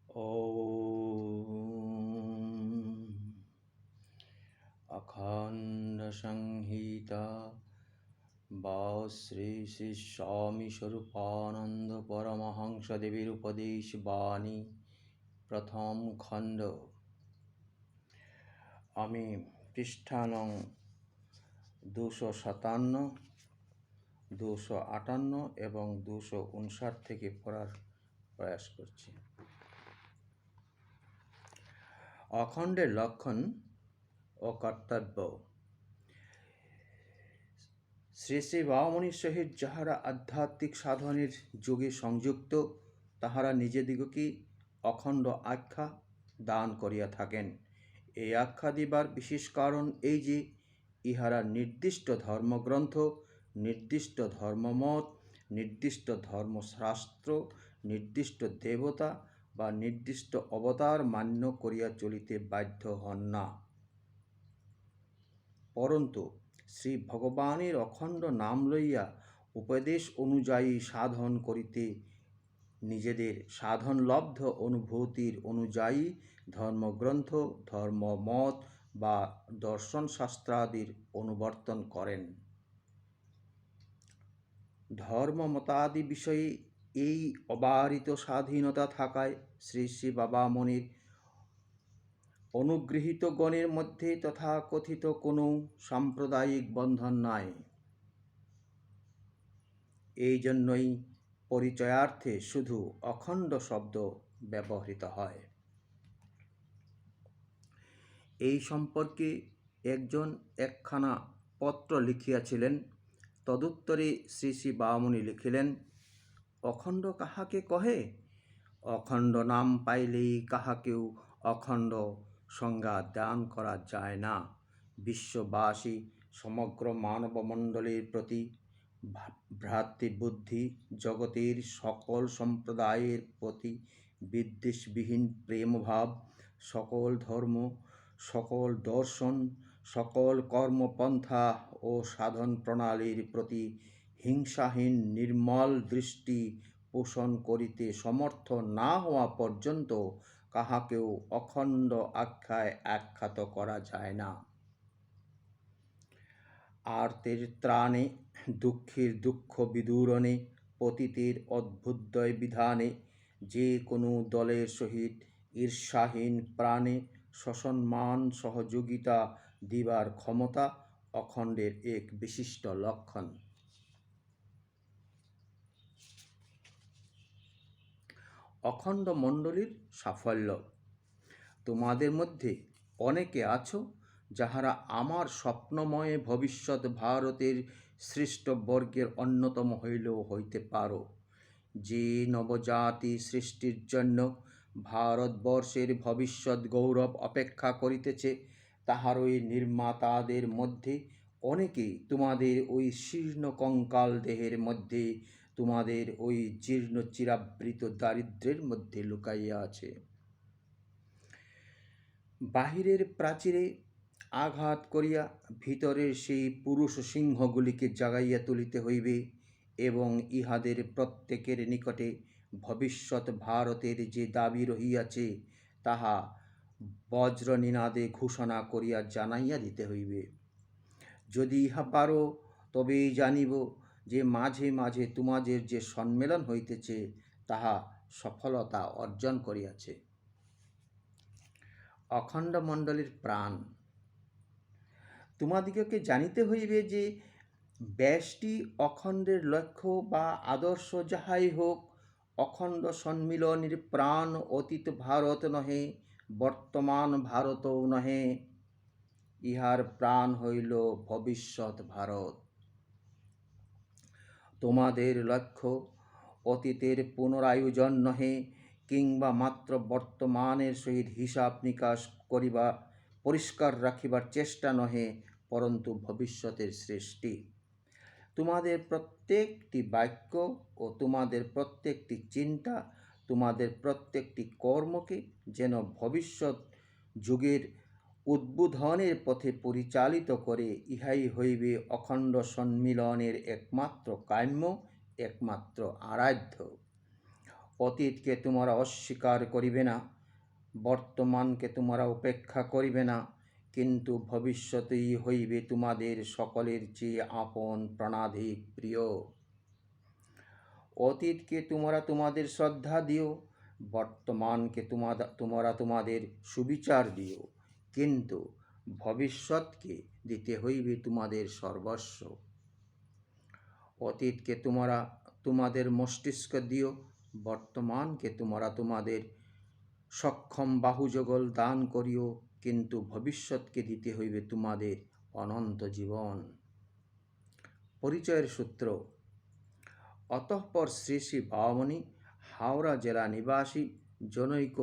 ॐ अखण्डसंहिता वा श्री श्री स्वामी स्वरूपानंद परमहंसदेवेर उपदेश बाणी प्रथम खंड। আমি পৃষ্ঠা নং 257, 258 এবং 259 থেকে পড়ার প্রয়াস করছি। অখণ্ডের লক্ষণ ও কর্তব্য। শ্রী শ্রী বাবামণির সহিত যাহারা আধ্যাত্মিক সাধনের যোগে সংযুক্ত, তাহারা নিজেদিগকে অখণ্ড আখ্যা দান করিয়া থাকেন। এই আখ্যা দিবার বিশেষ কারণ এই যে, ইহারা নির্দিষ্ট ধর্মগ্রন্থ, নির্দিষ্ট ধর্মমত, নির্দিষ্ট ধর্মশাস্ত্র, নির্দিষ্ট দেবতা বা নির্দিষ্ট অবতার মান্য করিয়া চলিতে বাধ্য হন না, পরন্তু শ্রী ভগবানের অখণ্ড নাম লইয়া উপদেশ অনুযায়ী সাধন করিতে নিজেদের সাধনলব্ধ অনুভূতির অনুযায়ী ধর্মগ্রন্থ, ধর্মমত বা দর্শনশাস্ত্রাদির অনুবর্তন করেন। ধর্মমতাদি বিষয়ে এই অবারিত স্বাধীনতা থাকায় শ্রী শ্রী বাবামণির অনুগৃহীত গণের মধ্যে তথাকথিত কোনো সাম্প্রদায়িক বন্ধন নাই। এই জন্যই পরিচয়ার্থে শুধু অখণ্ড শব্দ ব্যবহৃত হয়। এই সম্পর্কে একজন একখানা পত্র লিখিয়াছিলেন। তদুত্তরে শ্রী শ্রী বাবামণি লিখিলেন, অখণ্ড কাহাকে কহে? অখণ্ড নাম পাইলেই কাহাকেও অখণ্ড সংজ্ঞা দান করা যায় না। বিশ্ববাসী সমগ্র মানবমণ্ডলের প্রতি ভ্রাতৃবুদ্ধি, জগতের সকল সম্প্রদায়ের প্রতি বিদ্বেষবিহীন প্রেমভাব, সকল ধর্ম, সকল দর্শন, সকল কর্মপন্থা ও সাধন প্রণালীর প্রতি হিংসাহীন নির্মল দৃষ্টি পোষণ করিতে সমর্থ না হওয়া পর্যন্ত কাহাকেও অখণ্ড আখ্যায় আখ্যাত করা যায় না। আর্তের ত্রাণে, দুঃখীর দুঃখ বিদূরণে, পতিতের অভ্যুদয় বিধানে যে কোনো দলের সহিত ঈর্ষাহীন প্রাণে সসম্মান সহযোগিতা দিবার ক্ষমতা অখণ্ডের এক বিশিষ্ট লক্ষণ। অখণ্ড মণ্ডলীর সাফল্য। তোমাদের মধ্যে অনেকে আছো যাহারা আমার স্বপ্নময় ভবিষ্যৎ ভারতের শ্রেষ্ঠ বর্গের অন্যতম হইলেও হইতে পারো। যে নবজাতি সৃষ্টির জন্য ভারতবর্ষের ভবিষ্যৎ গৌরব অপেক্ষা করিতেছে, তাহারই নির্মাতাদের মধ্যে অনেকেই তোমাদের ওই শীর্ণ কঙ্কাল দেহের মধ্যে, তোমাদের ওই জীর্ণ চিরাবৃত দারিদ্র্যের মধ্যে লুকাইয়া আছে। বাহিরের প্রাচীরে আঘাত করিয়া ভিতরের সেই পুরুষ সিংহগুলিকে জাগাইয়া তুলিতে হইবে এবং ইহাদের প্রত্যেকের নিকটে ভবিষ্যৎ ভারতের যে দাবি রহিয়াছে, তাহা বজ্রনিনাদে ঘোষণা করিয়া জানাইয়া দিতে হইবে। যদি ইহা পারো, তবেই জানিব যে মাঝে মাঝে তোমাদের যে সম্মেলন হইতেছে, তাহা সফলতা অর্জন করিয়াছে। অখণ্ড মণ্ডলীর প্রাণ। তোমাদিগকে জানিতে হইবে যে ব্যষ্টি অখণ্ডের লক্ষ্য বা আদর্শ যাহাই হোক, অখণ্ড সম্মিলনের প্রাণ অতীত ভারত নহে, বর্তমান ভারতও নহে। ইহার প্রাণ হইল ভবিষ্যৎ ভারত। তোমাদের লক্ষ্য অতীতের পুনরায়োজন নহে, কিংবা মাত্র বর্তমানের সহিত হিসাব নিকাশ করিবা পরিষ্কার রাখিবার চেষ্টা নহে, পরন্তু ভবিষ্যতের সৃষ্টি। তোমাদের প্রত্যেকটি বাক্য ও তোমাদের প্রত্যেকটি চিন্তা, তোমাদের প্রত্যেকটি কর্মকে যেন ভবিষ্যৎ যুগের উদ্বোধনের পথে পরিচালিত করে, ইহাই হইবে অখণ্ড সম্মিলনের একমাত্র কাম্য, একমাত্র আরাধ্য। অতীতকে তোমরা অস্বীকার করিবে না, বর্তমানকে তোমরা উপেক্ষা করিবে না, কিন্তু ভবিষ্যতেই হইবে তোমাদের সকলের চেয়ে আপন প্রাণাধিক প্রিয়। অতীতকে তোমরা তোমাদের শ্রদ্ধা দিও, বর্তমানকে তোমরা তোমাদের সুবিচার দিও, কিন্তু ভবিষ্যৎকে দিতে হইবে তোমাদের সর্বস্ব। অতীতকে তোমরা তোমাদের মস্তিষ্ক দিও, বর্তমানকে তোমরা তোমাদের সক্ষম বাহুযুগল দান করিও, কিন্তু ভবিষ্যৎকে দিতে হইবে তোমাদের অনন্ত জীবন। পরিচয়ের সূত্র। অতঃপর শ্রী শ্রী বাবামণি হাওড়া জেলা নিবাসী, জনৈক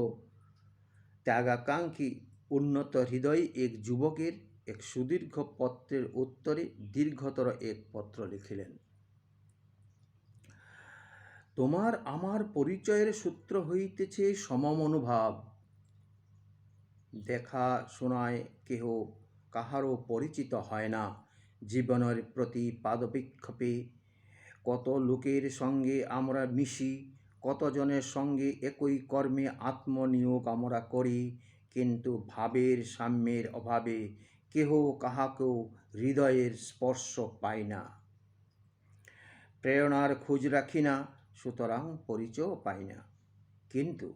ত্যাগাকাঙ্ক্ষী উন্নত হৃদয়ী এক যুবকের এক সুদীর্ঘ পত্রের উত্তরে দীর্ঘতর এক পত্র লিখিলেন। তোমার আমার পরিচয়ের সূত্র হইতেছে সমমনোভাব। দেখা শোনায় কেহ কাহারও পরিচিত হয় না। জীবনের প্রতি পাদবিক্ষেপে কত লোকের সঙ্গে আমরা মিশি, কতজনের সঙ্গে একই কর্মে আত্মনিয়োগ আমরা করি, কিন্তু ভাবের সাম্যের অভাবে কেহ কাহাকেও হৃদয়ের স্পর্শ পায় না। প্রেরণার খোঁজ রাখি না, সুতরাং পরিচয় পাই না। কিন্তু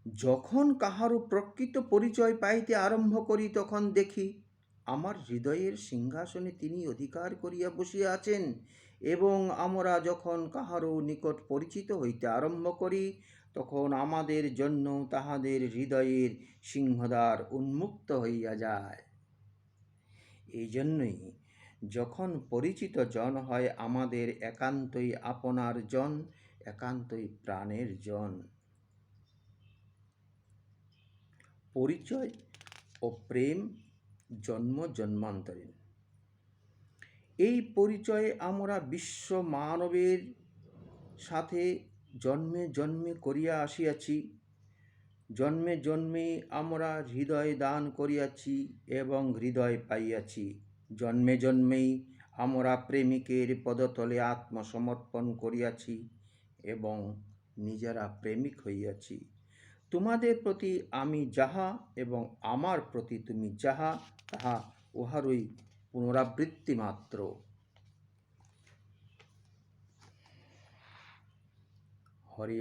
যখন কাহারও প্রকৃত পরিচয় পাইতে আরম্ভ করি, তখন দেখি আমার হৃদয়ের সিংহাসনে তিনি অধিকার করিয়া বসিয়া আছেন, এবং আমরা যখন কাহারও নিকট পরিচিত হইতে আরম্ভ করি, তখন আমাদের জন্য তাহাদের হৃদয়ের সিংহদ্বার উন্মুক্ত হইয়া যায়। এই জন্যই যখন পরিচিত জন হয় আমাদের একান্তই আপনার জন, একান্তই প্রাণের জন। পরিচয় ও প্রেম জন্ম জন্মান্তরীণ। এই পরিচয়ে আমরা বিশ্ব মানবের সাথে জন্মে জন্মে করিয়া আসিয়াছি। জন্মে জন্মে আমরা হৃদয় দান করিয়াছি এবং হৃদয় পাইয়াছি। জন্মে জন্মেই আমরা প্রেমিকের পদতলে আত্মসমর্পণ করিয়াছি এবং নিজেরা প্রেমিক হইয়াছি। তোমাদের প্রতি আমি যাহা এবং আমার প্রতি তুমি যাহা, তাহা উহারই পুনরাবৃত্তি মাত্র। হরি